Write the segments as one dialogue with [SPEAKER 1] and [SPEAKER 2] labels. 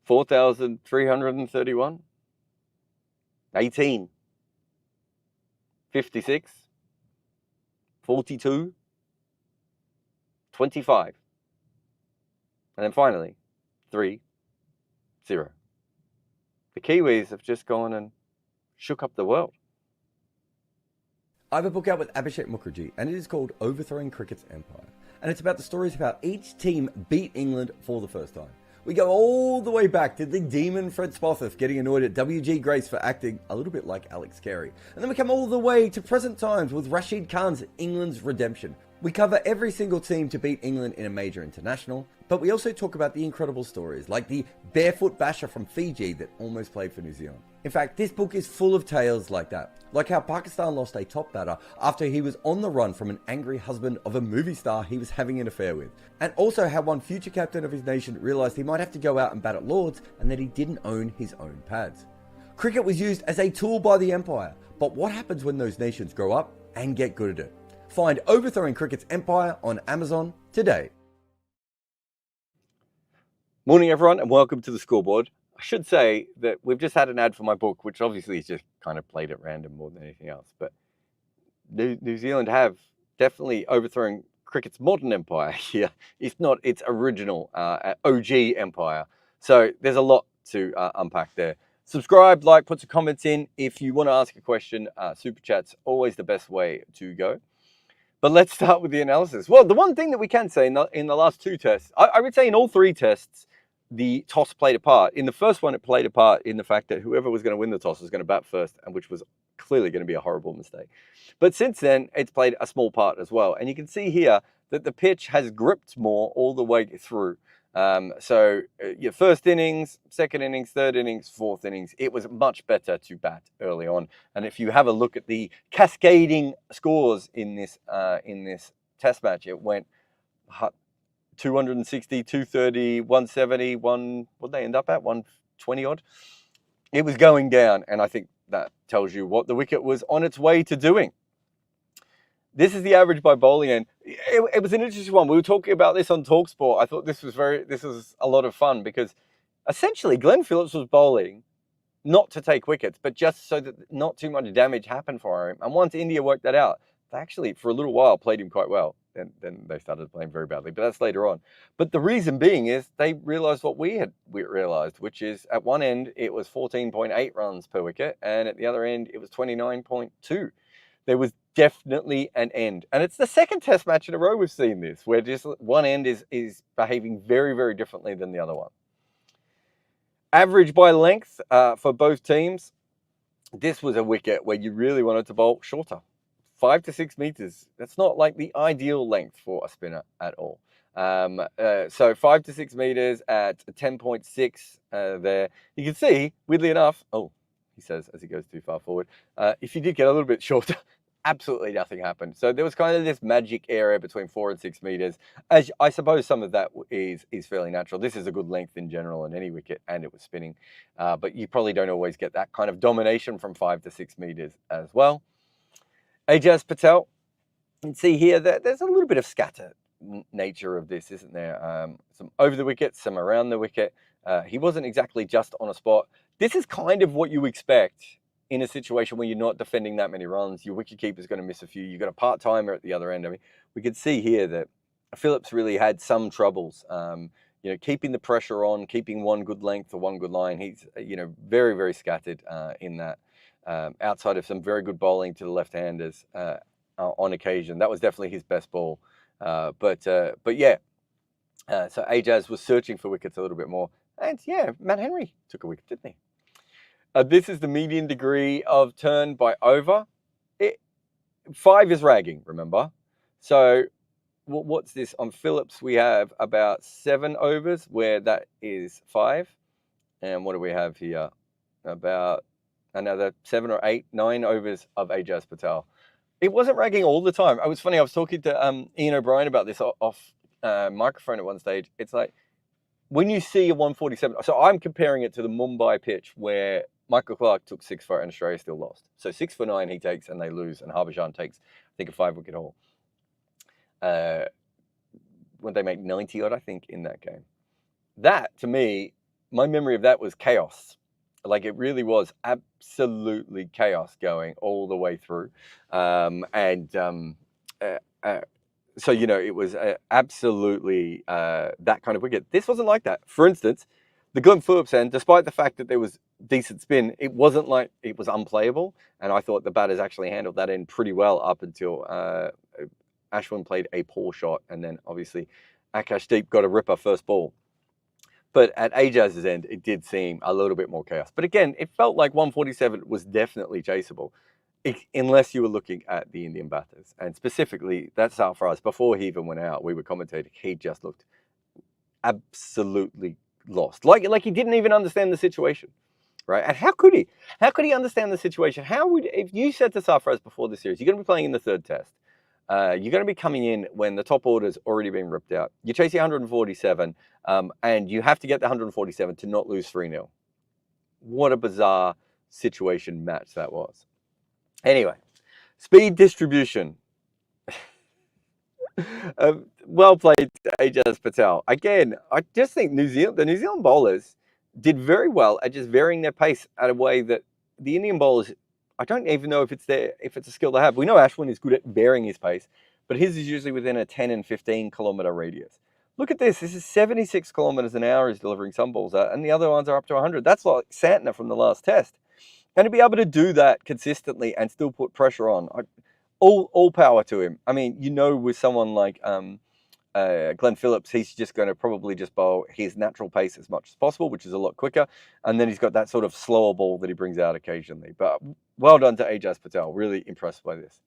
[SPEAKER 1] 4,331, 18, 56, 42, 25, and then finally 3, 0. The Kiwis have just gone and shook up the world.
[SPEAKER 2] I have a book out with Abhishek Mukherjee, and it is called Overthrowing Cricket's Empire. And it's about the stories of how each team beat England for the first time. We go all the way back to the demon Fred Spofforth getting annoyed at W.G. Grace for acting a little bit like Alex Carey. And then we come all the way to present times with Rashid Khan's England's redemption. We cover every single team to beat England in a major international, but we also talk about the incredible stories, like the barefoot basher from Fiji that almost played for New Zealand. In fact, this book is full of tales like that, like how Pakistan lost a top batter after he was on the run from an angry husband of a movie star he was having an affair with, and also how one future captain of his nation realised he might have to go out and bat at Lords and that he didn't own his own pads. Cricket was used as a tool by the Empire, but what happens when those nations grow up and get good at it? Find Overthrowing Cricket's Empire on Amazon today.
[SPEAKER 1] Morning, everyone, and welcome to the Scoreboard. I should say that we've just had an ad for my book, which obviously is just kind of played at random more than anything else. But New Zealand have definitely overthrown cricket's modern empire here, if not its original OG empire. So there's a lot to unpack there. Subscribe, like, put some comments in. If you want to ask a question, Super Chat's always the best way to go. But let's start with the analysis. Well, the one thing that we can say in the last two tests, I would say in all three tests, the toss played a part. In the first one, it played a part in the fact that whoever was going to win the toss was going to bat first, and which was clearly going to be a horrible mistake. But since then, it's played a small part as well. And you can see here that the pitch has gripped more all the way through. So your first innings, second innings, third innings, fourth innings, it was much better to bat early on. And if you have a look at the cascading scores in this test match, it went 260, 230, 170, what'd they end up at? 120 odd. It was going down, and I think that tells you what the wicket was on its way to doing. This is the average by bowling, and it was an interesting one. We were talking about this on TalkSport. I thought this was a lot of fun because essentially Glenn Phillips was bowling not to take wickets, but just so that not too much damage happened for him. And once India worked that out, they actually, for a little while, played him quite well. Then they started playing very badly, but that's later on. But the reason being is they realised what we realised, which is at one end, it was 14.8 runs per wicket, and at the other end, it was 29.2. There was definitely an end. And it's the second test match in a row we've seen this, where just one end is behaving very, very differently than the other one. Average by length for both teams, this was a wicket where you really wanted to bowl shorter. 5 to 6 meters. That's not like the ideal length for a spinner at all. So 5 to 6 meters at 10.6 there. You can see, weirdly enough, he says as he goes too far forward, if you did get a little bit shorter, absolutely nothing happened. So there was kind of this magic area between 4 and 6 meters. As I suppose some of that is fairly natural. This is a good length in general on any wicket, and it was spinning. But you probably don't always get that kind of domination from 5 to 6 meters as well. Ajaz Patel, you can see here that there's a little bit of scatter nature of this, isn't there? Some over the wicket, some around the wicket. He wasn't exactly just on a spot. This is kind of what you expect in a situation where you're not defending that many runs. Your wicketkeeper's going to miss a few. You've got a part-timer at the other end. I mean, we could see here that Phillips really had some troubles, keeping the pressure on, keeping one good length or one good line. He's, very, very scattered in that. Outside of some very good bowling to the left-handers on occasion. That was definitely his best ball. But yeah, so Ajaz was searching for wickets a little bit more. And yeah, Matt Henry took a wicket, didn't he? This is the median degree of turn by over. 5 is ragging, remember? So what's this? On Phillips, we have about 7 overs where that is 5. And what do we have here? About another 7 or 8, 9 overs of Ajaz Patel. It wasn't ragging all the time. It was funny. I was talking to Ian O'Brien about this off microphone at one stage. It's like when you see a 147. So I'm comparing it to the Mumbai pitch where Michael Clarke took 6 for and Australia still lost. So 6 for 9 he takes and they lose, and Harbhajan takes, I think, a 5-wicket haul. When they make 90 odd, I think, in that game. That to me my memory of that was chaos. Like, it really was absolutely chaos going all the way through. So, you know, it was absolutely that kind of wicket. This wasn't like that. For instance, the Glenn Phillips end, despite the fact that there was decent spin, it wasn't like it was unplayable. And I thought the batters actually handled that end pretty well up until Ashwin played a poor shot. And then obviously Akashdeep got a ripper first ball. But at Ajaz's end, it did seem a little bit more chaos. But again, it felt like 147 was definitely chaseable, unless you were looking at the Indian batters. And specifically, that Sarfaraz, before he even went out, we were commentating, he just looked absolutely lost. Like he didn't even understand the situation, right? And how could he? How could he understand the situation? How would, if you said to Sarfaraz before the series, you're going to be playing in the third test, you're going to be coming in when the top order's already been ripped out. You're chasing 147, and you have to get the 147 to not lose 3-0. What a bizarre situation match that was. Anyway, speed distribution. Well played, Ajaz Patel. Again, I just think the New Zealand bowlers did very well at just varying their pace at a way that the Indian bowlers, I don't even know if it's a skill they have. We know Ashwin is good at varying his pace, but his is usually within a 10 and 15 kilometer radius. Look at this. This is 76 kilometers an hour he's delivering some balls at, and the other ones are up to 100. That's like Santner from the last test. And to be able to do that consistently and still put pressure on, all power to him. I mean, you know, with someone like Glenn Phillips, he's just going to probably just bowl his natural pace as much as possible, which is a lot quicker. And then he's got that sort of slower ball that he brings out occasionally. But well done to Ajaz Patel. Really impressed by this.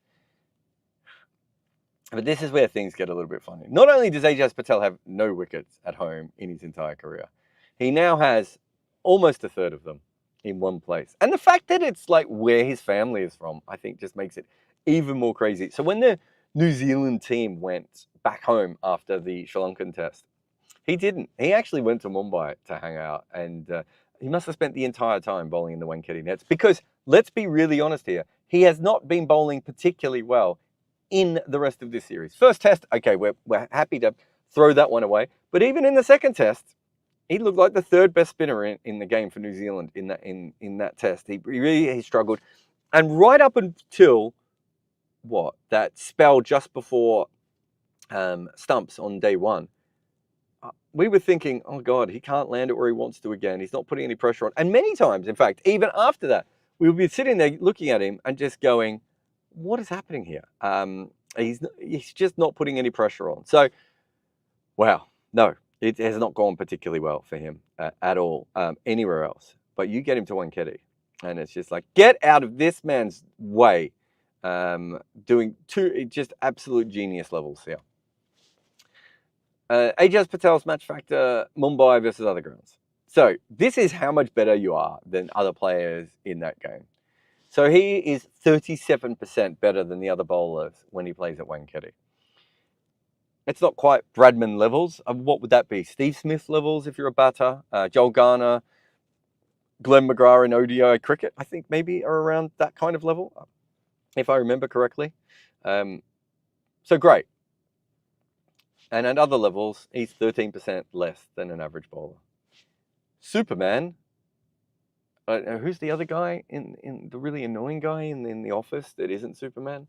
[SPEAKER 1] But this is where things get a little bit funny. Not only does Ajaz Patel have no wickets at home in his entire career, he now has almost a third of them in one place. And the fact that it's like where his family is from, I think just makes it even more crazy. So when the New Zealand team went back home after the Sri Lankan test, he didn't. He actually went to Mumbai to hang out, and he must have spent the entire time bowling in the Wankhede nets, because let's be really honest here, he has not been bowling particularly well in the rest of this series. First test, okay, we're happy to throw that one away, but even in the second test, he looked like the third best spinner in the game for New Zealand in that test. He really struggled, and right up until that spell just before stumps on day one, we were thinking, oh God, he can't land it where he wants to again. He's not putting any pressure on. And many times, in fact, even after that, we would be sitting there looking at him and just going, what is happening here? He's just not putting any pressure on. So, wow, no, it has not gone particularly well for him at all anywhere else. But you get him to Wankhede, and it's just like, get out of this man's way. Doing just absolute genius levels here. Ajaz Patel's match factor, Mumbai versus other grounds. So this is how much better you are than other players in that game. So he is 37% better than the other bowlers when he plays at Wankhede. It's not quite Bradman levels. What would that be? Steve Smith levels if you're a batter. Joel Garner, Glenn McGrath in ODI cricket, I think maybe are around that kind of level, if I remember correctly. So great. And at other levels, he's 13% less than an average bowler. Superman. Who's the other guy in the really annoying guy in the office that isn't Superman?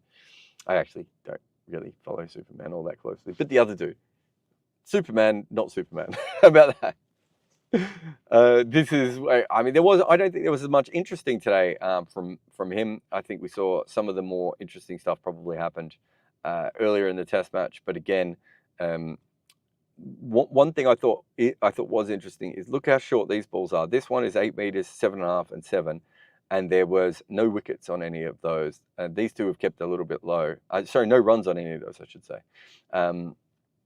[SPEAKER 1] I actually don't really follow Superman all that closely, but the other dude, Superman, not Superman. How about that? This is, I mean, I don't think there was as much interesting today from him. I think we saw some of the more interesting stuff probably happened earlier in the test match. But again, one thing I thought was interesting is look how short these balls are. This one is 8 meters, 7.5 and 7. And there was no wickets on any of those. These two have kept a little bit low. Sorry, no runs on any of those, I should say.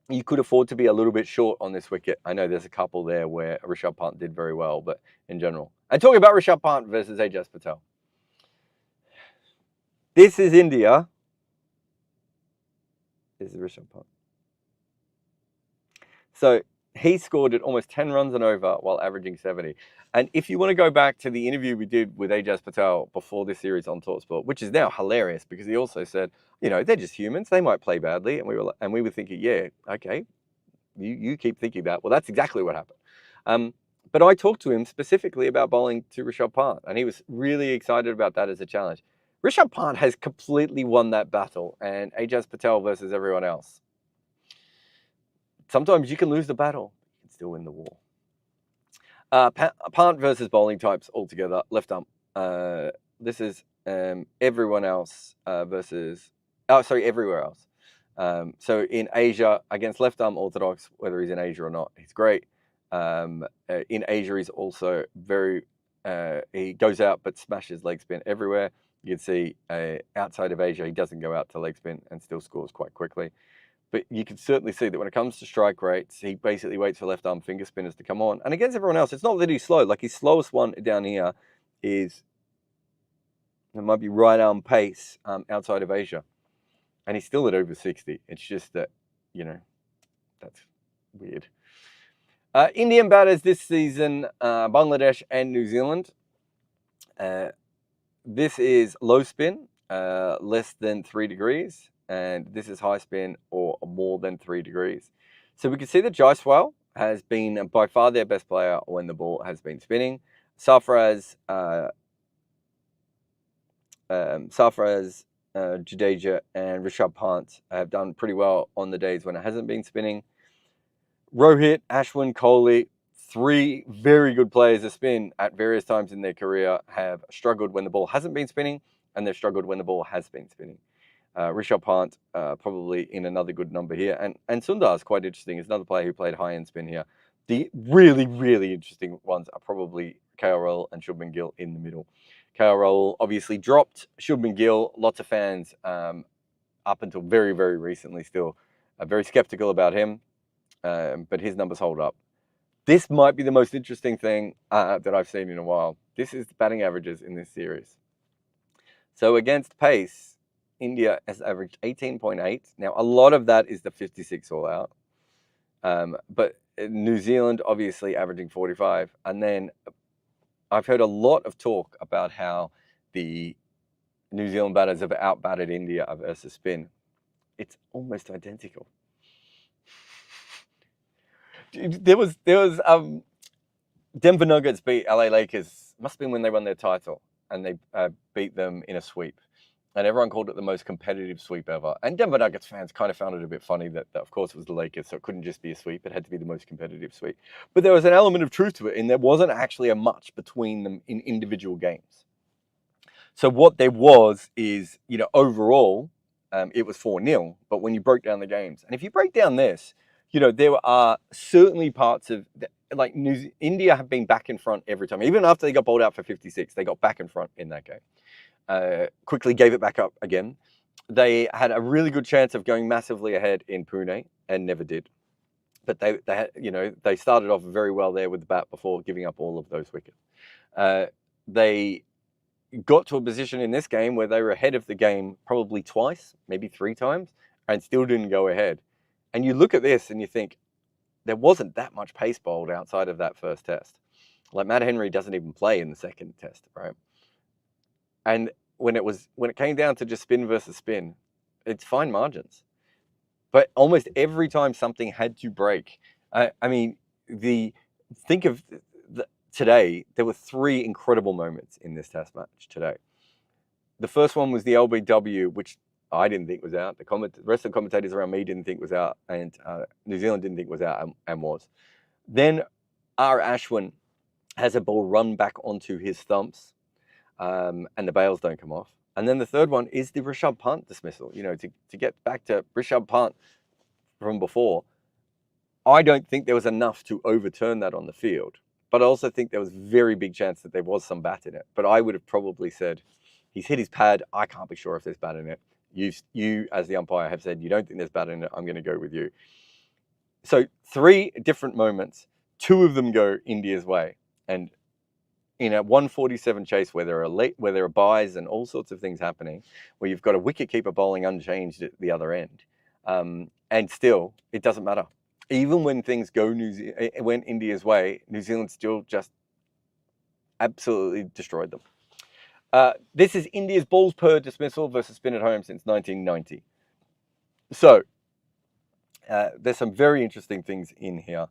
[SPEAKER 1] You could afford to be a little bit short on this wicket. I know there's a couple there where Rishabh Pant did very well, but in general. And talking about Rishabh Pant versus Ajaz Patel. This is India. This is Rishabh Pant. So he scored at almost 10 runs and over while averaging 70. And if you want to go back to the interview we did with Ajaz Patel before this series on TalkSport, which is now hilarious because he also said, you know, they're just humans. They might play badly. And we were thinking, yeah, okay, you keep thinking that. Well, that's exactly what happened. But I talked to him specifically about bowling to Rishabh Pant, and he was really excited about that as a challenge. Rishabh Pant has completely won that battle, and Ajaz Patel versus everyone else. Sometimes you can lose the battle, you can still win the war. Pant versus bowling types altogether, left arm. This is everyone else versus, everywhere else. So in Asia, against left arm orthodox, whether he's in Asia or not, he's great. In Asia, he's also very, he goes out but smashes leg spin everywhere. You can see outside of Asia, he doesn't go out to leg spin and still scores quite quickly. But you can certainly see that when it comes to strike rates, he basically waits for left arm finger spinners to come on. And against everyone else, it's not that he's slow. Like his slowest one down here is, it might be right arm pace outside of Asia. And he's still at over 60. It's just that, that's weird. Indian batters this season, Bangladesh and New Zealand. This is low spin, less than 3 degrees. And this is high spin or more than 3 degrees. So we can see that Jaiswal has been by far their best player when the ball has been spinning. Sarfaraz, Jadeja and Rishabh Pant have done pretty well on the days when it hasn't been spinning. Rohit, Ashwin, Kohli, 3 very good players of spin at various times in their career have struggled when the ball hasn't been spinning, and they've struggled when the ball has been spinning. Rishabh Pant probably in another good number here. And Sundar is quite interesting. He's another player who played high-end spin here. The really, really interesting ones are probably KL Rahul and Shubman Gill in the middle. KL Rahul obviously dropped. Shubman Gill, lots of fans up until very, very recently still very skeptical about him. But his numbers hold up. This might be the most interesting thing that I've seen in a while. This is the batting averages in this series. So against pace, India has averaged 18.8. Now, a lot of that is the 56 all out. But New Zealand obviously averaging 45. And then I've heard a lot of talk about how the New Zealand batters have outbatted India versus spin. It's almost identical. There was Denver Nuggets beat LA Lakers, must have been when they won their title, and they beat them in a sweep. And everyone called it the most competitive sweep ever. And Denver Nuggets fans kind of found it a bit funny that of course, it was the Lakers, so it couldn't just be a sweep. It had to be the most competitive sweep. But there was an element of truth to it, and there wasn't actually a much between them in individual games. So what there was is, overall, it was 4-0. But when you broke down the games, and if you break down this, there are certainly parts of, like India have been back in front every time. Even after they got bowled out for 56, they got back in front in that game. Quickly gave it back up again. They had a really good chance of going massively ahead in Pune and never did. But they had, they started off very well there with the bat before giving up all of those wickets. They got to a position in this game where they were ahead of the game probably twice, maybe 3 times, and still didn't go ahead. And you look at this and you think, there wasn't that much pace bowled outside of that first test. Like Matt Henry doesn't even play in the second test, right? And when it came down to just spin versus spin, it's fine margins. But almost every time something had to break, today, there were 3 incredible moments in this test match today. The first one was the LBW, which I didn't think was out. The rest of the commentators around me didn't think was out, and New Zealand didn't think was out and was. Then Ashwin has a ball run back onto his thumps, and the bails don't come off. And then the third one is the Rishabh Pant dismissal. To get back to Rishabh Pant from before, I don't think there was enough to overturn that on the field. But I also think there was a very big chance that there was some bat in it. But I would have probably said, he's hit his pad. I can't be sure if there's bat in it. You, as the umpire, have said you don't think there's bat in it. I'm going to go with you. So 3 different moments. 2 of them go India's way. And in a 147 chase where there are buys and all sorts of things happening, where you've got a wicketkeeper bowling unchanged at the other end, and still it doesn't matter. Even when things went India's way, New Zealand still just absolutely destroyed them. This is India's balls per dismissal versus spin at home since 1990. So there's some very interesting things in here.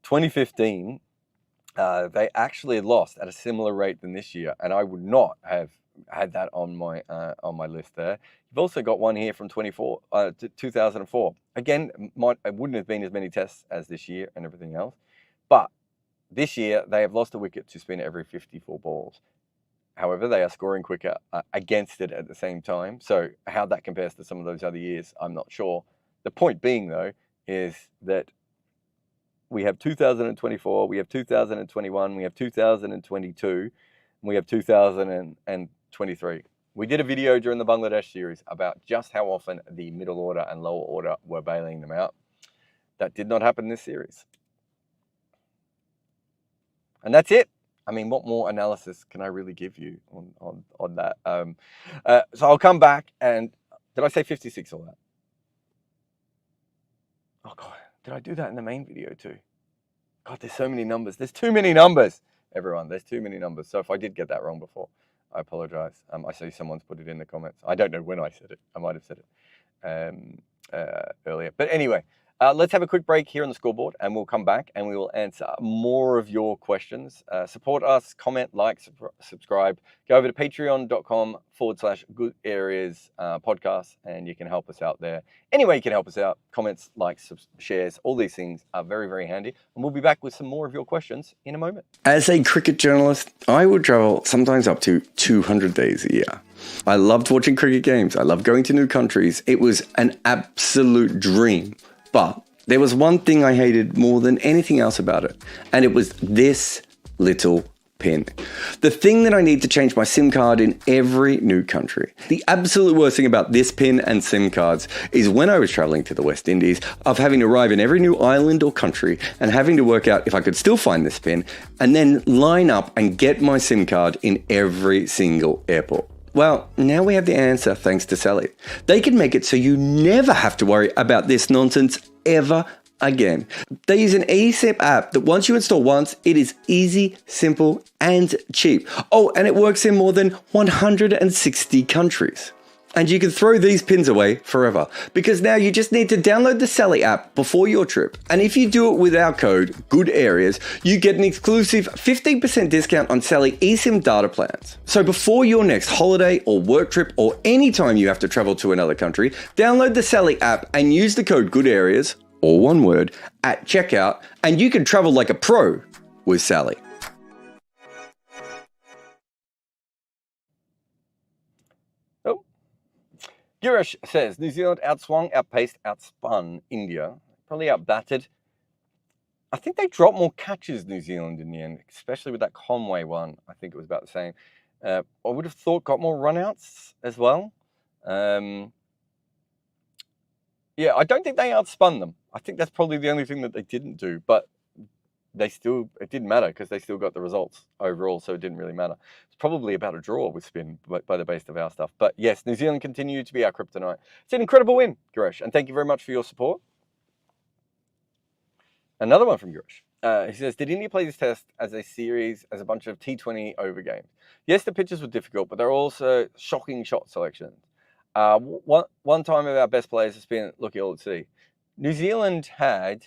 [SPEAKER 1] 2015, they actually lost at a similar rate than this year, and I would not have had that on my list there. You've also got one here from 2004. Again, it wouldn't have been as many tests as this year and everything else, but this year they have lost a wicket to spin every 54 balls. However, they are scoring quicker against it at the same time. So how that compares to some of those other years, I'm not sure. The point being, though, is that we have 2024, we have 2021, we have 2022, and we have 2023. We did a video during the Bangladesh series about just how often the middle order and lower order were bailing them out. That did not happen this series. And that's it. I mean, what more analysis can I really give you on that? So I'll come back and... Did I say 56 or that? Oh, God. Did I do that in the main video too? God, there's so many numbers. There's too many numbers, everyone. There's too many numbers. So if I did get that wrong before, I apologize. I see someone's put it in the comments. I don't know when I said it. I might have said it earlier. But anyway, let's have a quick break here on the scoreboard, and we'll come back and we will answer more of your questions. Support us, comment, like, subscribe. Go over to patreon.com/Good Areas podcast, and you can help us out there. Anyway, you can help us out. Comments, likes, shares, all these things are very, very handy. And we'll be back with some more of your questions in a moment. As a cricket journalist, I would travel sometimes up to 200 days a year. I loved watching cricket games. I loved going to new countries. It was an absolute dream. But there was one thing I hated more than anything else about it, and it was this little pin. The thing that I need to change my SIM card in every new country. The absolute worst thing about this pin and SIM cards is when I was traveling to the West Indies, of having to arrive in every new island or country and having to work out if I could still find this pin, and then line up and get my SIM card in every single airport. Well, now we have the answer thanks to Sally. They can make it so you never have to worry about this nonsense ever again. They use an eSIM app that once you install once, it is easy, simple, and cheap. Oh, and it works in more than 160 countries. And you can throw these pins away forever, because now you just need to download the Sally app before your trip. And if you do it with our code, Good Areas, you get an exclusive 15% discount on Sally eSIM data plans. So before your next holiday or work trip, or anytime you have to travel to another country, download the Sally app and use the code Good Areas, or one word, at checkout, and you can travel like a pro with Sally. Girish says, New Zealand outswung, outpaced, outspun India. Probably outbatted. I think they dropped more catches, New Zealand, in the end, especially with that Conway one. I think it was about the same. I would have thought got more runouts as well. Yeah, I don't think they outspun them. I think that's probably the only thing that they didn't do. But it didn't matter because they still got the results overall, so it didn't really matter. It's probably about a draw with spin by the base of our stuff. But yes, New Zealand continue to be our kryptonite. It's an incredible win, Girish, and thank you very much for your support. Another one from Girish. He says, did India play this test as a series, as a bunch of T20 over games? Yes, the pitches were difficult, but there are also shocking shot selections. One time of our best players has been, look, let's see. New Zealand had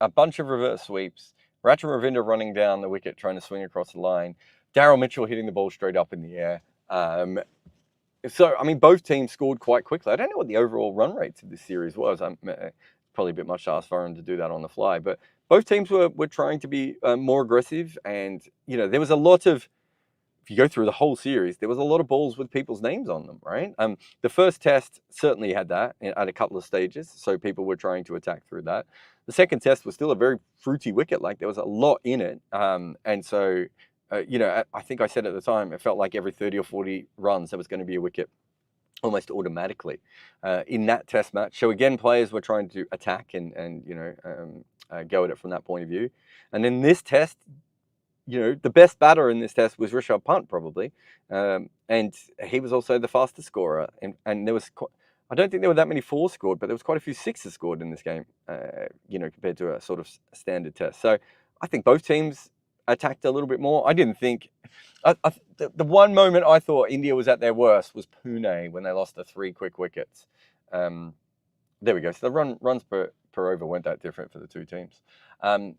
[SPEAKER 1] a bunch of reverse sweeps, Ratchan Ravindra running down the wicket, trying to swing across the line, Daryl Mitchell hitting the ball straight up in the air. So, I mean, both teams scored quite quickly. I don't know what the overall run rates of this series was. Probably a bit much to ask for him to do that on the fly, but both teams were trying to be more aggressive. And, you know, there was a lot of, if you go through the whole series, there was a lot of balls with people's names on them, right? The first test certainly had that at a couple of stages, so people were trying to attack through that. The second test was still a very fruity wicket, like there was a lot in it. And so, you know, I think I said at the time, it felt like every 30 or 40 runs, there was going to be a wicket almost automatically in that test match. So again, players were trying to attack and you know, go at it from that point of view. And then this test, you know, the best batter in this test was Rishabh Pant, probably. And he was also the fastest scorer. And there was, I don't think there were that many fours scored, but there was quite a few sixes scored in this game, you know, compared to a sort of standard test. So I think both teams attacked a little bit more. I didn't think, the one moment I thought India was at their worst was Pune when they lost the 3 quick wickets. There we go. So the runs per per over weren't that different for the two teams.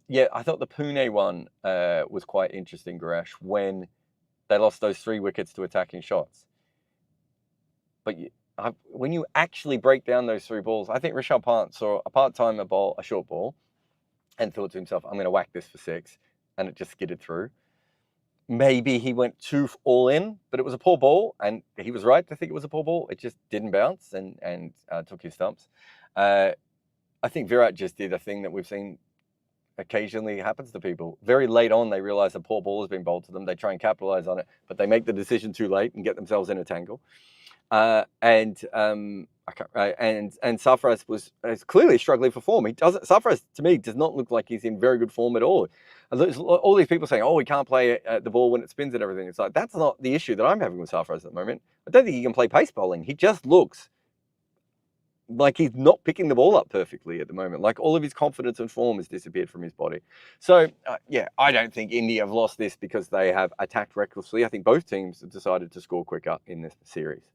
[SPEAKER 1] Yeah, I thought the Pune one was quite interesting, Garesh, when they lost those 3 wickets to attacking shots. But when you actually break down those 3 balls, I think Rishabh Pant saw a part-timer ball, a short ball, and thought to himself, I'm going to whack this for 6, and it just skidded through. Maybe he went too all in, but it was a poor ball, and he was right to think it was a poor ball. It just didn't bounce and took his stumps. I think Virat just did a thing that we've seen occasionally happens to people. Very late on, they realize a poor ball has been bowled to them. They try and capitalize on it, but they make the decision too late and get themselves in a tangle. And Sarfaraz is clearly struggling for form. Sarfaraz, to me, does not look like he's in very good form at all. All these people saying, "Oh, he can't play the ball when it spins and everything." It's like that's not the issue that I'm having with Sarfaraz at the moment. I don't think he can play pace bowling. He just looks like he's not picking the ball up perfectly at the moment. Like all of his confidence and form has disappeared from his body. So, yeah, I don't think India have lost this because they have attacked recklessly. I think both teams have decided to score quicker in this series.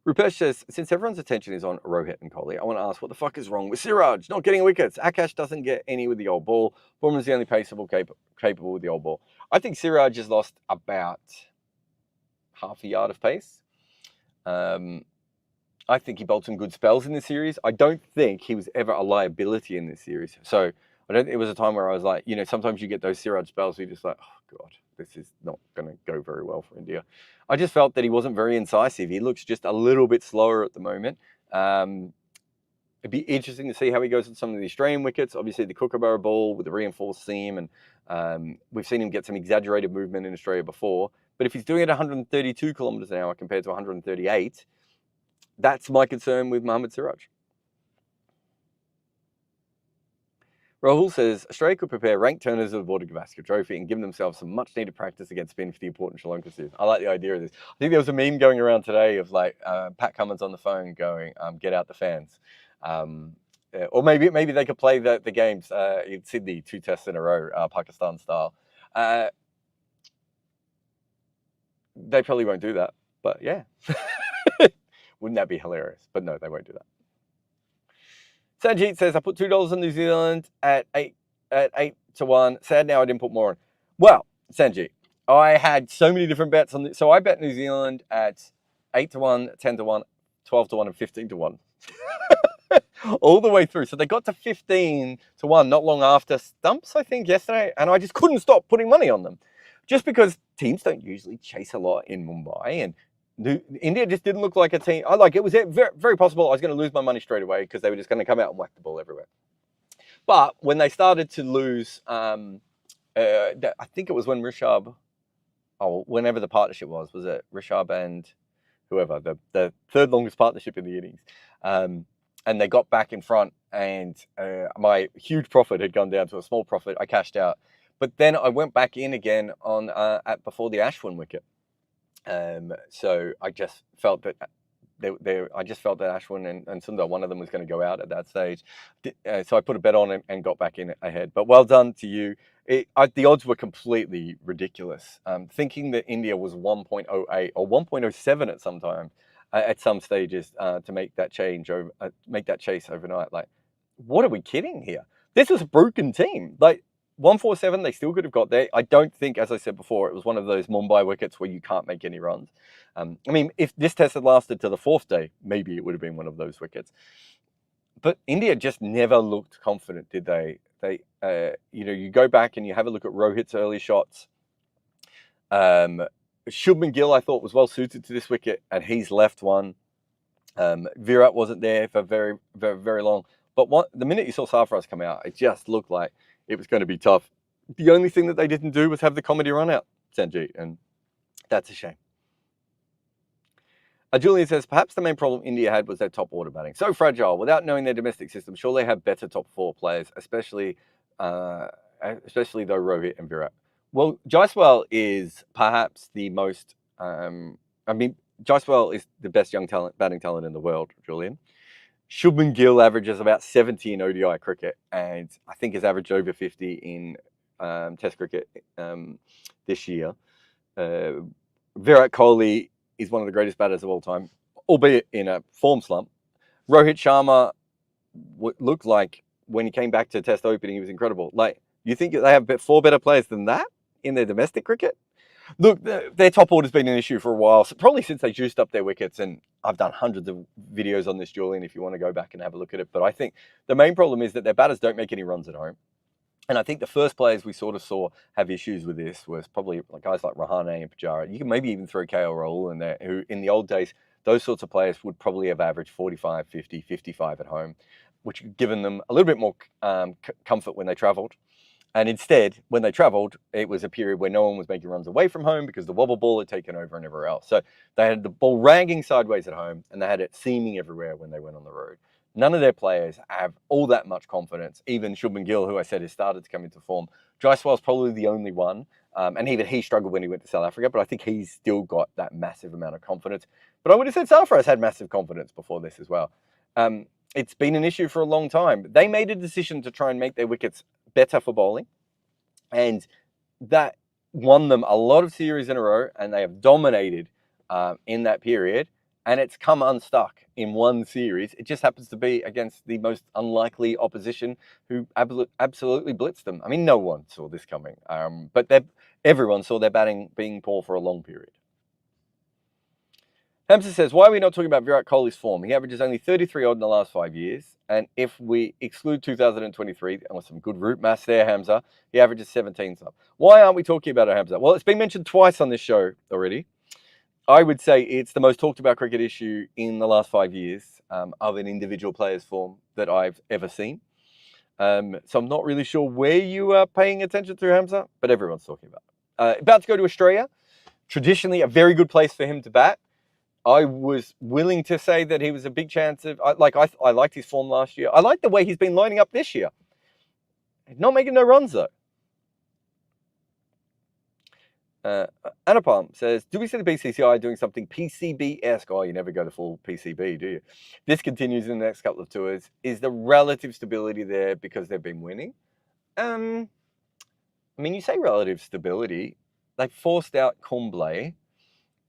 [SPEAKER 1] Rupesh says, since everyone's attention is on Rohit and Kohli, I want to ask what the fuck is wrong with Siraj not getting wickets? Akash doesn't get any with the old ball. Bumrah's the only capable with the old ball. I think Siraj has lost about half a yard of pace. I think he bowled some good spells in this series. I don't think he was ever a liability in this series. So I don't think it was a time where I was like, sometimes you get those Siraj spells where you're just like, oh, God, this is not going to go very well for India. I just felt that he wasn't very incisive. He looks just a little bit slower at the moment. It'd be interesting to see how he goes with some of the Australian wickets. Obviously, the Kookaburra ball with the reinforced seam, and we've seen him get some exaggerated movement in Australia before. But if he's doing it 132 kilometres an hour compared to 138, that's my concern with Mohammad Siraj. Rahul says, Australia could prepare ranked turners of the Border Gavaskar Trophy and give themselves some much-needed practice against spin for the important Sri Lanka series. I like the idea of this. I think there was a meme going around today of Pat Cummins on the phone going, get out the fans. Or maybe they could play the games in Sydney, 2 tests in a row, Pakistan style. They probably won't do that, but yeah. Wouldn't that be hilarious? But no, they won't do that. Sanjeet says, I put $2 on New Zealand at 8 to 1. Sad now I didn't put more on. Well, Sanjeet, I had so many different bets on this. So I bet New Zealand at 8 to 1, 10 to 1, 12 to 1, and 15 to 1. All the way through. So they got to 15 to 1 not long after stumps, I think, yesterday. And I just couldn't stop putting money on them. Just because teams don't usually chase a lot in Mumbai, and India just didn't look like a team. It was very, very possible I was going to lose my money straight away because they were just going to come out and whack the ball everywhere. But when they started to lose, I think it was when whenever the partnership was it Rishabh and whoever, the third longest partnership in the innings, and they got back in front, and my huge profit had gone down to a small profit. I cashed out, but then I went back in again on before the Ashwin wicket. So I just felt that Ashwin and Sundar, one of them was going to go out at that stage. So I put a bet on him and got back in ahead. But well done to you. The odds were completely ridiculous. Thinking that India was 1.08 or 1.07 at some stages to make that chase overnight. Like, what are we kidding here? This was a broken team. 147, they still could have got there. I don't think, as I said before, it was one of those Mumbai wickets where you can't make any runs. If this test had lasted to the 4th day, maybe it would have been one of those wickets. But India just never looked confident, did they? You go back and you have a look at Rohit's early shots. Shubman Gill, I thought, was well suited to this wicket, and he's left one. Virat wasn't there for very, very, very long. But the minute you saw Sarfaraz come out, it just looked like it was going to be tough. The only thing that they didn't do was have the comedy run out, Sanjeet, and that's a shame. Julian says, perhaps the main problem India had was their top order batting. So fragile. Without knowing their domestic system, surely they have better top 4 players, especially though Rohit and Virat. Well, Jaiswal is perhaps the most... Jaiswal is the best young batting talent in the world, Julian. Shubman Gill averages about 70 in ODI cricket, and I think has averaged over 50 in Test cricket this year. Virat Kohli is one of the greatest batters of all time, albeit in a form slump. Rohit Sharma looked like when he came back to Test opening, he was incredible. Like, you think they have 4 better players than that in their domestic cricket? Look, their top order's been an issue for a while, so probably since they juiced up their wickets, and I've done hundreds of videos on this, Julian, if you want to go back and have a look at it. But I think the main problem is that their batters don't make any runs at home. And I think the first players we sort of saw have issues with this was probably like guys like Rahane and Pujara. You can maybe even throw KL Rahul in there, who in the old days, those sorts of players would probably have averaged 45, 50, 55 at home, which had given them a little bit more comfort when they travelled. And instead, when they travelled, it was a period where no one was making runs away from home because the wobble ball had taken over and everywhere else. So they had the ball ragging sideways at home, and they had it seaming everywhere when they went on the road. None of their players have all that much confidence. Even Shubman Gill, who I said has started to come into form. Jaiswal's probably the only one, and even he struggled when he went to South Africa, but I think he's still got that massive amount of confidence. But I would have said Sarfaraz had massive confidence before this as well. It's been an issue for a long time. They made a decision to try and make their wickets better for bowling, and that won them a lot of series in a row, and they have dominated in that period, and it's come unstuck in one series. It just happens to be against the most unlikely opposition who absolutely blitzed them. I mean, no one saw this coming, but everyone saw their batting being poor for a long period. Hamza says, why are we not talking about Virat Kohli's form? He averages only 33 odd in the last 5 years. And if we exclude 2023, and with some good root maths there, Hamza, he averages 17 sub. Why aren't we talking about it, Hamza? Well, it's been mentioned twice on this show already. I would say it's the most talked about cricket issue in the last 5 years of an individual player's form that I've ever seen. So I'm not really sure where you are paying attention to, Hamza, but everyone's talking about it. About to go to Australia. Traditionally, a very good place for him to bat. I was willing to say that he was a big chance of, I liked his form last year. I like the way he's been lining up this year. He's not making no runs, though. Anupam says, do we see the BCCI doing something PCB-esque? Oh, you never go to full PCB, do you? This continues in the next couple of tours. Is the relative stability there because they've been winning? I mean, you say relative stability. They forced out Kumble,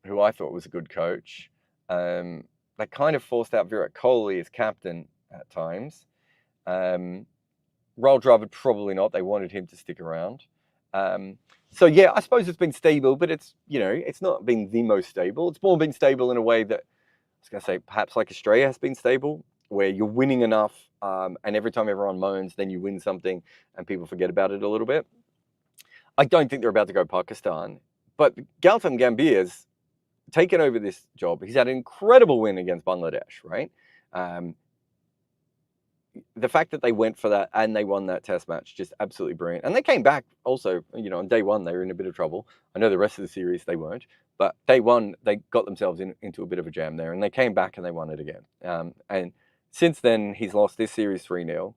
[SPEAKER 1] who I thought was a good coach. They kind of forced out Virat Kohli as captain at times. Rahul Dravid, probably not. They wanted him to stick around. So yeah, I suppose it's been stable, but it's, it's not been the most stable. It's more been stable in a way that, I was going to say, perhaps like Australia has been stable, where you're winning enough, and every time everyone moans, then you win something and people forget about it a little bit. I don't think they're about to go Pakistan, but Gautam Gambhir's taken over this job. He's had an incredible win against Bangladesh, right? The fact that they went for that and they won that test match, just absolutely brilliant. And they came back also, on day one, they were in a bit of trouble. I know the rest of the series they weren't, but day one, they got themselves into a bit of a jam there, and they came back and they won it again. And since then, he's lost this series 3-0.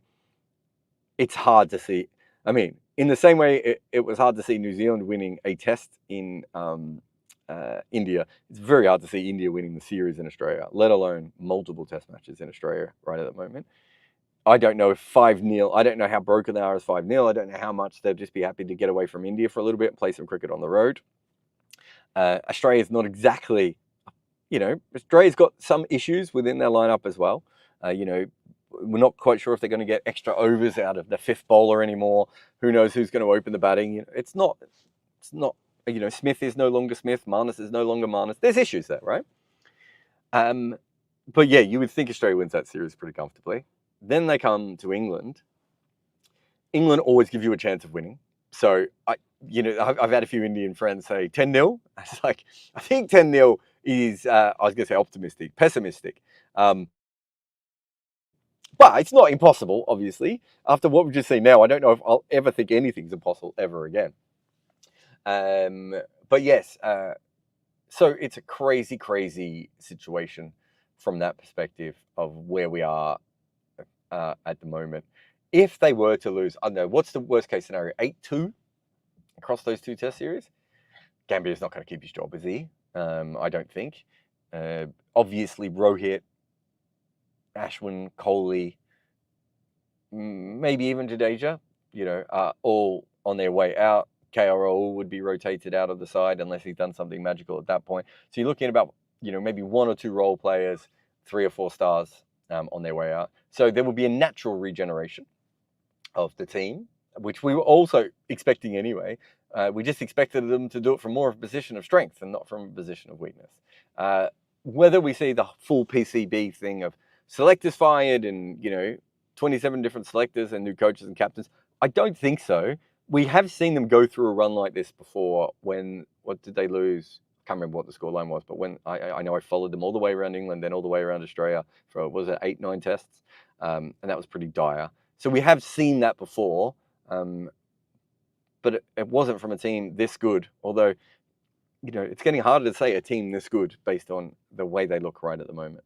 [SPEAKER 1] It's hard to see. I mean, in the same way, it was hard to see New Zealand winning a test in India. It's very hard to see India winning the series in Australia, let alone multiple test matches in Australia right at the moment. I don't know if 5-0, I don't know how broken they are as 5-0. I don't know how much they'll just be happy to get away from India for a little bit and play some cricket on the road. Australia's not exactly, Australia's got some issues within their lineup as well. We're not quite sure if they're going to get extra overs out of the fifth bowler anymore. Who knows who's going to open the batting? It's not, Smith is no longer Smith. Marnus is no longer Marnus. There's issues there, right? But yeah, you would think Australia wins that series pretty comfortably. Then they come to England. England always give you a chance of winning. So I've had a few Indian friends say 10-0. It's like, I think 10-0 is, I was going to say pessimistic. But it's not impossible, obviously. After what we've just seen now, I don't know if I'll ever think anything's impossible ever again. But yes, so it's a crazy, crazy situation from that perspective of where we are at the moment. If they were to lose, I don't know, what's the worst case scenario? 8-2 across those two test series? Gambier's not going to keep his job, is he? I don't think. Obviously, Rohit, Ashwin, Kohli, maybe even Jadeja, are all on their way out. KRL would be rotated out of the side unless he's done something magical at that point. So you're looking at about, maybe one or two role players, 3 or 4 stars on their way out. So there will be a natural regeneration of the team, which we were also expecting anyway. We just expected them to do it from more of a position of strength and not from a position of weakness. Whether we see the full PCB thing of selectors fired and, 27 different selectors and new coaches and captains, I don't think so. We have seen them go through a run like this before when, what did they lose? I can't remember what the scoreline was, but when I know I followed them all the way around England, then all the way around Australia for, was it 8-9 tests? And that was pretty dire. So we have seen that before, but it wasn't from a team this good, although, it's getting harder to say a team this good based on the way they look right at the moment.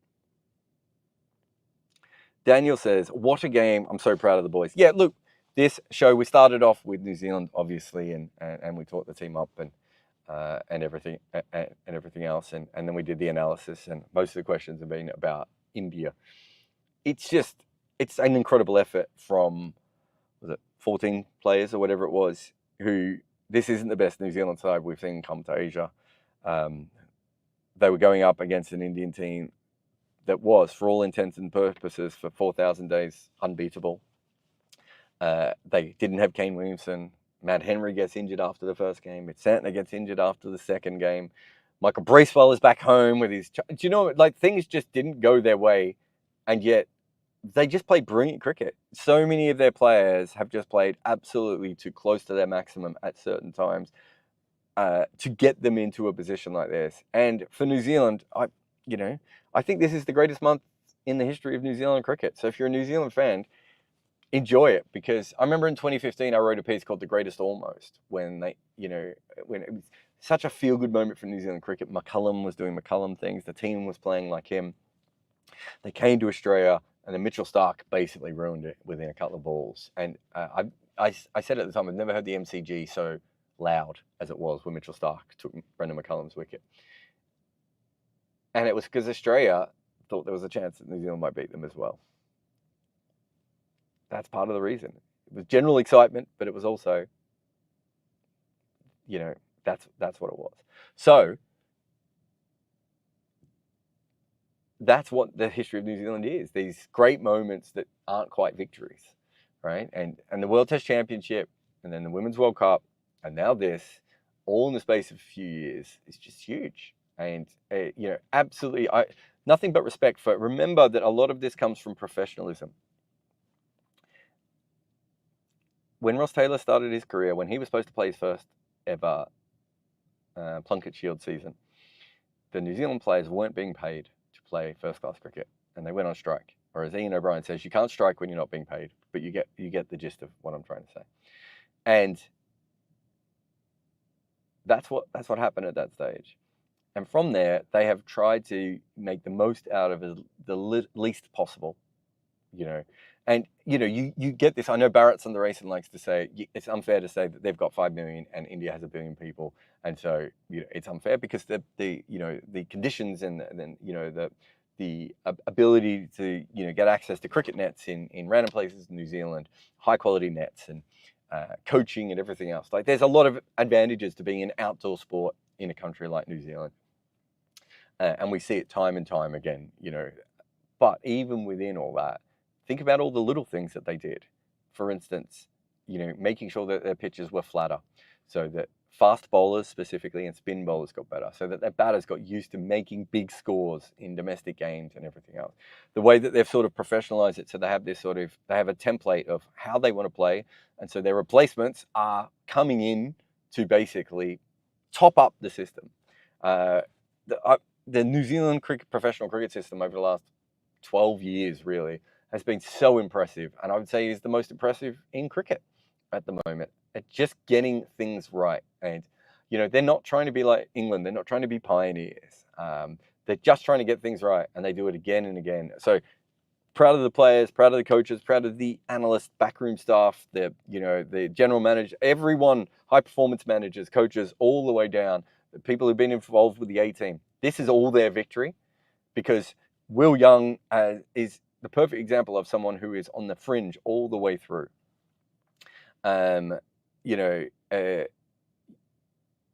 [SPEAKER 1] Daniel says, what a game. I'm so proud of the boys. Yeah, look, this show, we started off with New Zealand, obviously, and we taught the team up and everything else. And then we did the analysis, and most of the questions have been about India. It's an incredible effort from, was it 14 players or whatever it was, who, this isn't the best New Zealand side we've seen come to Asia. They were going up against an Indian team that was, for all intents and purposes, for 4,000 days, unbeatable. They didn't have Kane Williamson. Matt Henry gets injured after the first game. Santner gets injured after the second game. Michael Bracewell is back home with his... Do things just didn't go their way, and yet they just played brilliant cricket. So many of their players have just played absolutely too close to their maximum at certain times to get them into a position like this. And for New Zealand, I think this is the greatest month in the history of New Zealand cricket. So if you're a New Zealand fan, enjoy it, because I remember in 2015 I wrote a piece called "The Greatest Almost" when when it was such a feel-good moment for New Zealand cricket. McCullum was doing McCullum things. The team was playing like him. They came to Australia, and then Mitchell Starc basically ruined it within a couple of balls. And I said at the time, I've never heard the MCG so loud as it was when Mitchell Starc took Brendan McCullum's wicket. And it was because Australia thought there was a chance that New Zealand might beat them as well. That's part of the reason. It was general excitement, but it was also, that's what it was. So that's what the history of New Zealand is. These great moments that aren't quite victories, right? And the World Test Championship, and then the Women's World Cup, and now this, all in the space of a few years, is just huge. And, absolutely, nothing but respect for it. Remember that a lot of this comes from professionalism. When Ross Taylor started his career, when he was supposed to play his first ever Plunket Shield season, the New Zealand players weren't being paid to play first-class cricket, and they went on strike. Or as Ian O'Brien says, you can't strike when you're not being paid, but you get the gist of what I'm trying to say. And that's what happened at that stage. And from there, they have tried to make the most out of the least possible, And, you get this. I know Barrett's on the race and likes to say it's unfair to say that they've got 5 million and India has 1 billion people. And so, it's unfair because the conditions and then, the ability to, get access to cricket nets in random places in New Zealand, high quality nets and coaching and everything else. Like, there's a lot of advantages to being an outdoor sport in a country like New Zealand. And we see it time and time again, But even within all that, think about all the little things that they did. For instance, making sure that their pitches were flatter, so that fast bowlers specifically and spin bowlers got better, so that their batters got used to making big scores in domestic games and everything else. The way that they've sort of professionalized it, so they have they have a template of how they want to play, and so their replacements are coming in to basically top up the system. The New Zealand professional cricket system over the last 12 years really has been so impressive, and I would say is the most impressive in cricket at the moment at just getting things right. And they're not trying to be like England, they're not trying to be pioneers, they're just trying to get things right, and they do it again and again. So proud of the players, proud of the coaches, proud of the analysts, backroom staff, the general manager, everyone, high performance managers, coaches, all the way down, the people who've been involved with the A team. This is all their victory, because Will Young is the perfect example of someone who is on the fringe all the way through.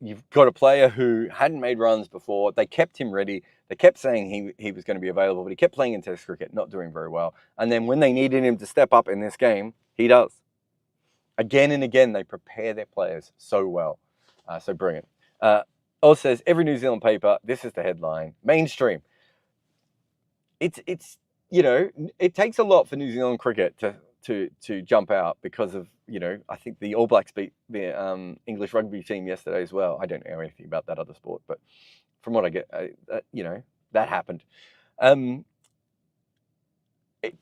[SPEAKER 1] you've got a player who hadn't made runs before. They kept him ready. They kept saying he was going to be available, but he kept playing in Test cricket, not doing very well. And then when they needed him to step up in this game, he does. Again and again, they prepare their players so well. So brilliant. Oz says, every New Zealand paper, this is the headline, mainstream. It's it takes a lot for New Zealand cricket to jump out because of, I think the All Blacks beat the English rugby team yesterday as well. I don't know anything about that other sport, but from what I get, that happened.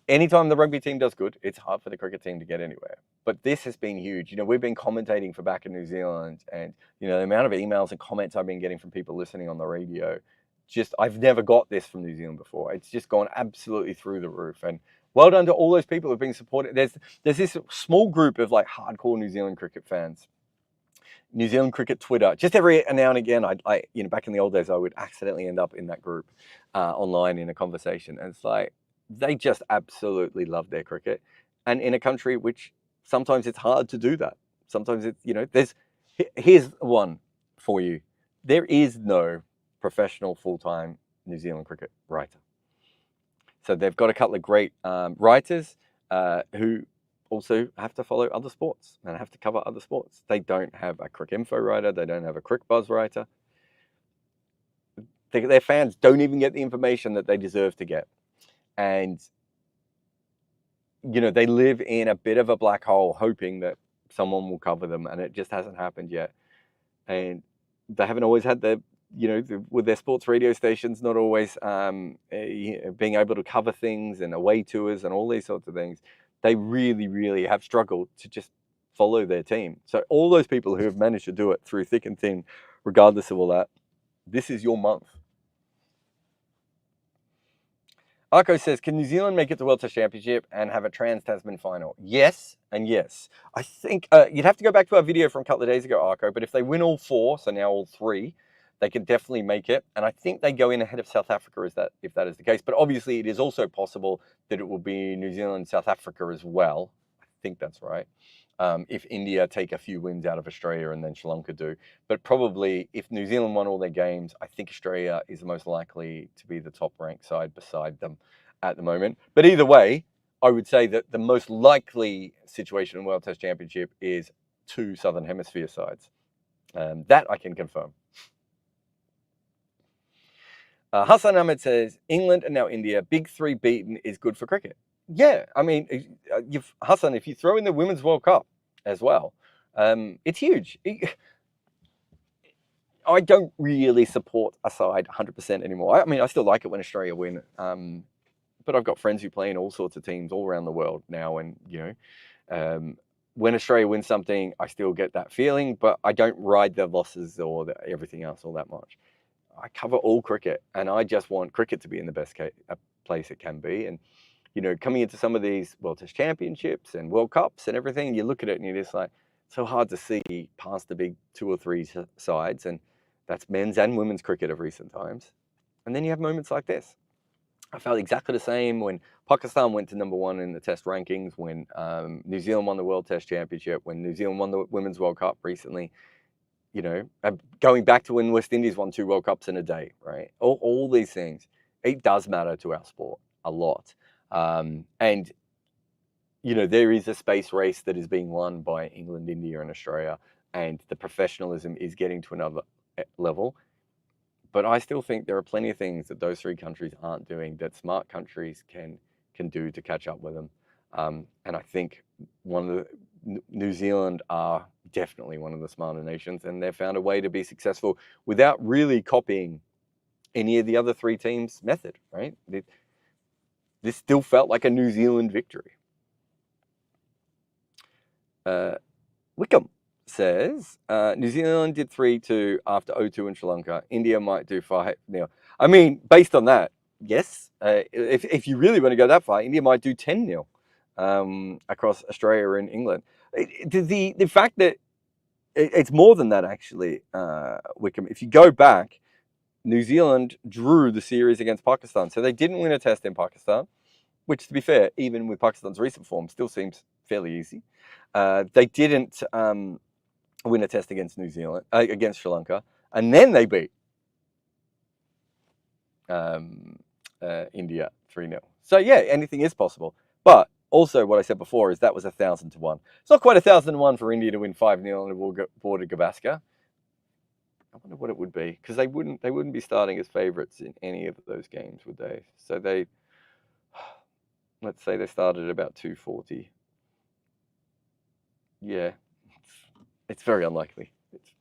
[SPEAKER 1] Anytime the rugby team does good, it's hard for the cricket team to get anywhere. But this has been huge. We've been commentating for back in New Zealand, and the amount of emails and comments I've been getting from people listening on the radio, I've never got this from New Zealand before. It's just gone absolutely through the roof. And well done to all those people who've been supporting. There's this small group of like hardcore New Zealand cricket fans. New Zealand cricket Twitter. Just every now and again, I back in the old days, I would accidentally end up in that group online in a conversation, and it's like, they just absolutely love their cricket. And in a country which sometimes it's hard to do that. Sometimes it's, here's one for you. There is no professional full-time New Zealand cricket writer. So they've got a couple of great writers who also have to follow other sports and have to cover other sports. They don't have a Crick Info writer. They don't have a Crick Buzz writer. Their fans don't even get the information that they deserve to get. And, they live in a bit of a black hole hoping that someone will cover them, and it just hasn't happened yet. And they haven't always had with their sports radio stations, not always being able to cover things and away tours and all these sorts of things. They really, really have struggled to just follow their team. So all those people who have managed to do it through thick and thin, regardless of all that, this is your month. Arco says, can New Zealand make it to World Test Championship and have a Trans-Tasman final? Yes and yes. I think you'd have to go back to our video from a couple of days ago, Arco, but if they win all four, so now all three, they could definitely make it. And I think they go in ahead of South Africa if that is the case. But obviously, it is also possible that it will be New Zealand, South Africa as well. I think that's right. If India take a few wins out of Australia and then Sri Lanka do. But probably if New Zealand won all their games, I think Australia is the most likely to be the top-ranked side beside them at the moment. But either way, I would say that the most likely situation in World Test Championship is two Southern Hemisphere sides. That I can confirm. Hassan Ahmed says, England and now India, big three beaten is good for cricket. Yeah, I mean, Hassan, if you throw in the Women's World Cup as well, it's huge. I don't really support a side 100% anymore. I mean, I still like it when Australia win, but I've got friends who play in all sorts of teams all around the world now, and when Australia wins something, I still get that feeling, but I don't ride their losses or everything else all that much. I cover all cricket, and I just want cricket to be in the best place it can be. And coming into some of these World Test Championships and World Cups and everything, you look at it and you're just like, it's so hard to see past the big two or three sides, and that's men's and women's cricket of recent times. And then you have moments like this. I felt exactly the same when Pakistan went to #1 in the Test rankings, when New Zealand won the World Test Championship, when New Zealand won the Women's World Cup recently. Going back to when West Indies won 2 World Cups in a day, right? All these things, it does matter to our sport a lot. And there is a space race that is being won by England, India, and Australia, and the professionalism is getting to another level. But I still think there are plenty of things that those three countries aren't doing that smart countries can do to catch up with them. And I think New Zealand are definitely one of the smarter nations, and they've found a way to be successful without really copying any of the other three teams' method, right? This still felt like a New Zealand victory. Wickham says, New Zealand did 3-2 after 0-2 in Sri Lanka. India might do 5-0. I mean, based on that, yes. If you really want to go that far, India might do 10-0 across Australia and England. The fact that it's more than that, actually, Wickham. If you go back, New Zealand drew the series against Pakistan. So they didn't win a test in Pakistan, which, to be fair, even with Pakistan's recent form, still seems fairly easy. They didn't win a test against New Zealand, against Sri Lanka, and then they beat India 3-0. So yeah, anything is possible. But also, what I said before is that was 1,000 to 1. It's not quite 1,000 to 1 for India to win 5-0 on Border Gavaskar. I wonder what it would be, because they wouldn't be starting as favourites in any of those games, would they? So let's say they started at about 240. Yeah, it's very unlikely. It's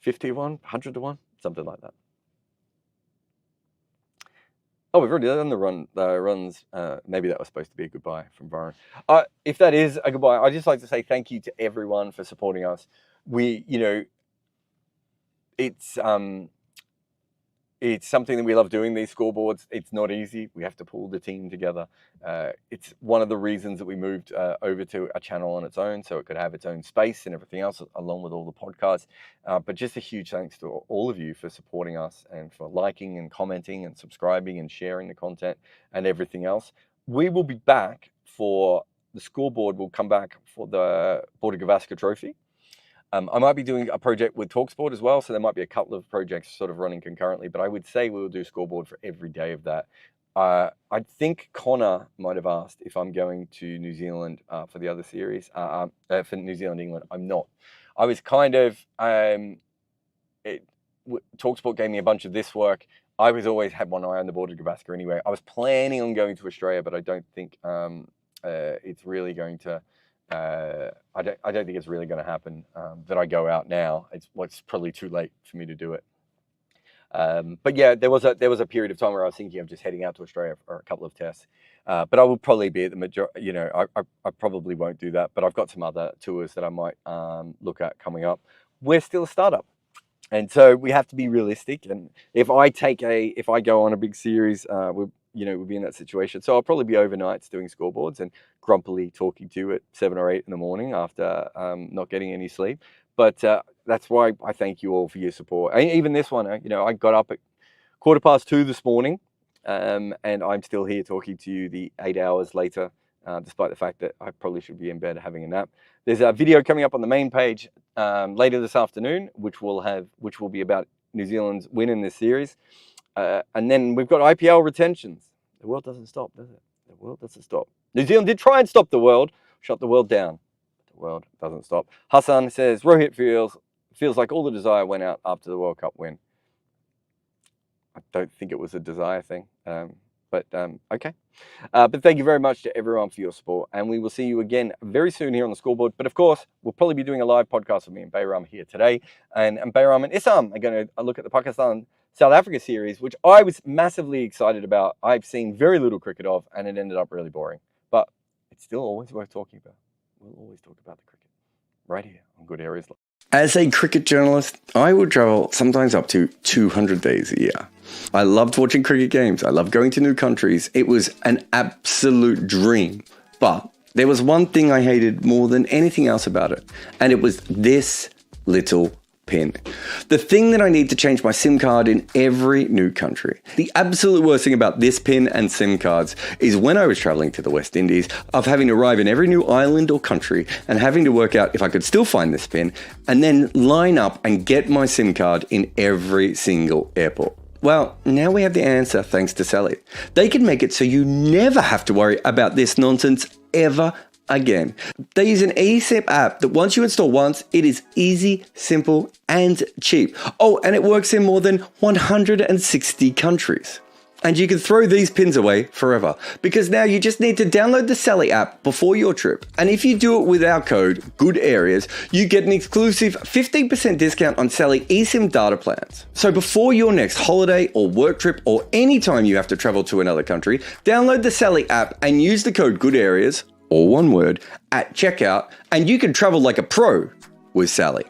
[SPEAKER 1] 50 to 1, 100 to 1, something like that. Oh, we've already done the runs. Maybe that was supposed to be a goodbye from Byron. If that is a goodbye, I'd just like to say thank you to everyone for supporting us. It's something that we love doing, these scoreboards. It's not easy. We have to pull the team together. It's one of the reasons that we moved over to a channel on its own, so it could have its own space and everything else, along with all the podcasts. But just a huge thanks to all of you for supporting us and for liking and commenting and subscribing and sharing the content and everything else. We will be back for the scoreboard. Will come back for the Border Gavaskar Trophy. I might be doing a project with TalkSport as well, so there might be a couple of projects sort of running concurrently, but I would say we will do scoreboard for every day of that. I think Connor might have asked if I'm going to New Zealand for the other series, for New Zealand, England. I'm not. I was kind of, TalkSport gave me a bunch of this work. I was always had one eye on the Border Gavaskar anyway. I was planning on going to Australia, but I don't think it's really going to, I don't think it's really going to happen that I go out now. It's probably too late for me to do it. But yeah, there was a period of time where I was thinking of just heading out to Australia for a couple of tests. But I will probably be at the majority. I probably won't do that. But I've got some other tours that I might look at coming up. We're still a startup, and so we have to be realistic. And if I go on a big series, we'll be in that situation. So I'll probably be overnights doing scoreboards and grumpily talking to you at 7 or 8 in the morning after not getting any sleep. But that's why I thank you all for your support. And even this one, I got up at 2:15 this morning, and I'm still here talking to you the 8 hours later, despite the fact that I probably should be in bed having a nap. There's a video coming up on the main page later this afternoon, which will be about New Zealand's win in this series. And then we've got IPL retentions. The world doesn't stop, does it? The world doesn't stop. New Zealand did try and stop the world, shut the world down. But the world doesn't stop. Hassan says, Rohit feels like all the desire went out after the World Cup win. I don't think it was a desire thing, but okay. But thank you very much to everyone for your support, and we will see you again very soon here on the scoreboard. But of course, we'll probably be doing a live podcast with me and Bayram here today, and Bayram and Issam are going to look at the Pakistan South Africa series, which I was massively excited about. I've seen very little cricket of, and it ended up really boring. But it's still always worth talking about. We'll always talk about the cricket right here on Good Areas.
[SPEAKER 2] As a cricket journalist, I would travel sometimes up to 200 days a year. I loved watching cricket games. I loved going to new countries. It was an absolute dream. But there was one thing I hated more than anything else about it, and it was this little pin. The thing that I need to change my SIM card in every new country. The absolute worst thing about this pin and SIM cards is when I was traveling to the West Indies, of having to arrive in every new island or country and having to work out if I could still find this pin and then line up and get my SIM card in every single airport. Well, now we have the answer thanks to Sally. They can make it so you never have to worry about this nonsense ever again. They use an eSIM app that once you install once, it is easy, simple, and cheap. Oh, and it works in more than 160 countries. And you can throw these pins away forever, because now you just need to download the Sally app before your trip. And if you do it with our code, Good Areas, you get an exclusive 15% discount on Sally eSIM data plans. So before your next holiday or work trip or any time you have to travel to another country, download the Sally app and use the code Good Areas, all one word, at checkout, and you can travel like a pro with Sally.